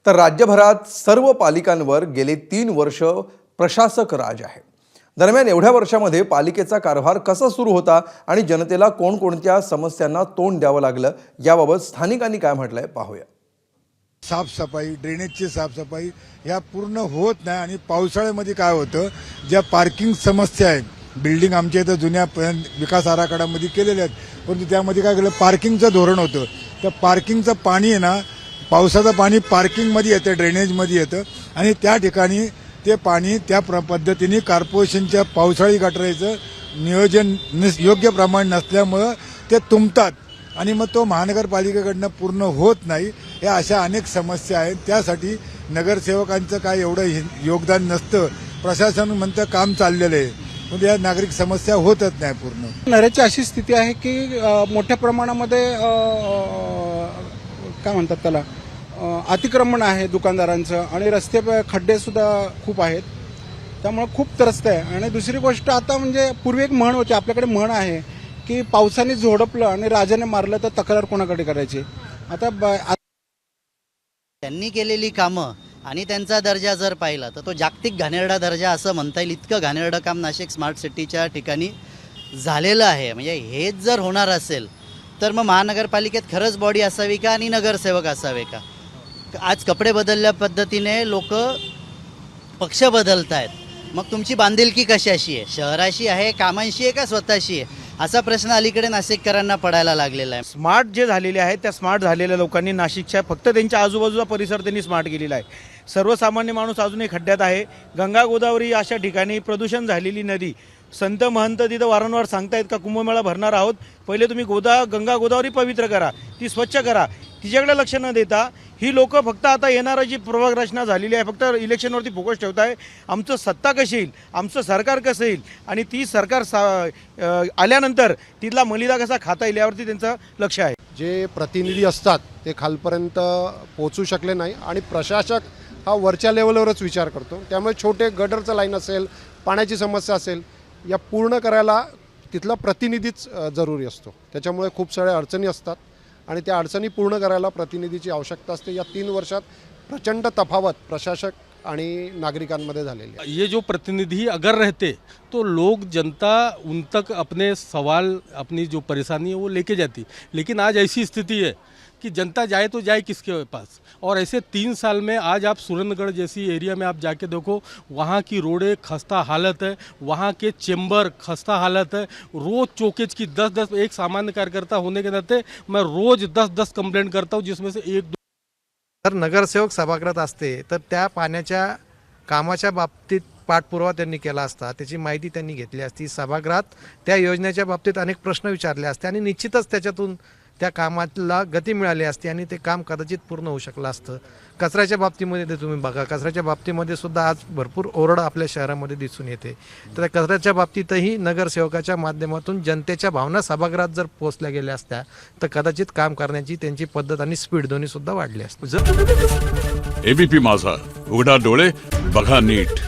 तर राज्यभरात सर्व पालिकांवर गेले 3 वर्ष प्रशासक राज आहे। दरम्यान एवढ्या वर्षामध्ये पालिकेचा कारभार कसा सुरू होता आणि जनतेला कोणकोणत्या समस्यांना तोंड द्यावं लागलं याबाबत स्थानिकांनी काय म्हटलंय पाहूया। साफसफाई, ड्रेनेजची साफसफाई ह्या पूर्ण होत नाही आणि पावसाळ्यामध्ये काय होतं, ज्या पार्किंग समस्या आहेत, बिल्डिंग आमच्या इथं जुन्या विकास आराखड्यामध्ये केलेल्या आहेत, परंतु त्यामध्ये काय केलं, पार्किंगचं धोरण होतं। त्या पार्किंगचं पाणी आहे ना, पावसाचं पाणी पार्किंगमध्ये येतं, ड्रेनेजमध्ये येतं आणि त्या ठिकाणी ते पाणी त्या पद्धतीने कॉर्पोरेशनच्या पावसाळी गटाराचं नियोजन योग्य प्रमाण नसल्यामुळं ते तुंबतात आणि मग तो महानगरपालिकेकडनं पूर्ण होत नाही। या अशा अनेक समस्या आहेत, त्यासाठी नगरसेवकांचं काय एवढं योगदान नसतं। प्रशासन म्हणतं काम चाललेलं आहे, पण या नागरिक समस्या होतच नाही पूर्ण। नरेची अशी स्थिती आहे की मोठ्या प्रमाणामध्ये काय म्हणतात त्याला अतिक्रमण आहे दुकानदारांचं आणि रस्ते खड्डे सुद्धा खूप आहेत, त्यामुळे खूप त्रस्त आहे। आणि दुसरी गोष्ट, आता म्हणजे पूर्वी एक म्हण होती, आपल्याकडे म्हण आहे की पावसाने झोडपलं आणि राजाने मारलं तर तक्रार कोणाकडे करायची। आता त्यांनी केलेली कामं आणि त्यांचा दर्जा जर पाहिला तर तो जागतिक घाणेरडा दर्जा असं म्हणता येईल। इतकं घाणेरडं काम नाशिक स्मार्ट सिटीच्या ठिकाणी झालेलं आहे। म्हणजे हेच जर होणार असेल तर मग महानगरपालिकेत खरंच बॉडी असावी का आणि नगरसेवक असावे का? आज कपडे बदलल्या पद्धतीने लोक पक्ष बदलत आहेत, मग तुमची बांधिलकी कशाशी आहे? शहराशी आहे, कामांशी आहे का स्वतःशी आहे? असा प्रश्न अलीकडे नाशिककरांना पडायला लागलेला आहे। स्मार्ट जे झालेले आहेत त्या स्मार्ट झालेल्या लोकांनी नाशिकच्या फक्त त्यांच्या आजूबाजूचा परिसर त्यांनी स्मार्ट केलेला आहे। सर्वसामान्य माणूस अजूनही खड्ड्यात आहे। गंगा गोदावरी अशा ठिकाणी प्रदूषण झालेली नदी, संत महंत तिथं वारंवार सांगतायत का कुंभमेळा भरणार आहोत, पहिले तुम्ही गंगा गोदावरी पवित्र करा, ती स्वच्छ करा। तिच्याकडे लक्ष न देता ही लोक फक्त आता येणारा जी प्रभाग रचना झालेली आहे फक्त इलेक्शनवरती फोकस ठेवत आहे। आमचं सत्ता कशी येईल, आमचं सरकार कसं येईल आणि ती सरकार आल्यानंतर तिथला मलिदा कसा खाता येईल यावरती त्यांचं लक्ष आहे। जे प्रतिनिधी असतात ते खालपर्यंत पोहोचू शकले नाही आणि प्रशासक हा वरच्या लेवलवरच विचार करतो। त्यामुळे छोटे गटरचं लाईन असेल, पाण्याची समस्या असेल, या पूर्ण करायला तिथला प्रतिनिधीच जरुरी असतो। त्याच्यामुळे खूप साऱ्या अडचणी असतात आणि त्या अडचणी पूर्ण करायला प्रतिनिधीची आवश्यकता असते। या 3 वर्षात प्रचंड तफावत प्रशासक आणि नागरिकांमध्ये झालेली आहे। ये जो प्रतिनिधि अगर रहते तो लोग, जनता उन तक अपने सवाल, अपनी जो परेशानी है वो लेके जाती, लेकिन आज ऐसी स्थिति है कि जनता जाए तो जाए किसके पास। और ऐसे 3 साल में आज आप सुरेंद्रगढ़ जैसी एरिया में आप जाके देखो, वहाँ की रोडें खस्ता हालत है, वहाँ के चेंबर खस्ता हालत है। रोज़ चौकेज की 10-10, एक सामान्य कार्यकर्ता होने के नाते मैं रोज़ 10-10 कंप्लेंट करता हूँ, जिसमें से 1-2। तर नगरसेवक सभागृहात असते तर त्या पाण्याच्या कामाच्या बाबतीत पाठपुरावा त्यांनी केला असता, त्याची माहिती त्यांनी घेतली असती, सभागृहात त्या योजनेच्या बाबतीत अनेक प्रश्न विचारले असते आणि निश्चितच त्याच्यातून त्या कामाला गती मिळाली असती आणि ते काम कदाचित पूर्ण होऊ शकलं असतं। कचऱ्याच्या बाबतीमध्ये ते तुम्ही बघा, कचऱ्याच्या बाबतीमध्ये सुद्धा आज भरपूर ओरड आपल्या शहरामध्ये दिसून येते। तर कचऱ्याच्या बाबतीतही नगरसेवकाच्या माध्यमातून जनतेच्या भावना सभागृहात जर पोहोचल्या गेल्या असत्या तर कदाचित काम करण्याची त्यांची पद्धत आणि स्पीड दोन्ही सुद्धा वाढली असती। एबीपी माझा, उघडा डोळे बघा नीट।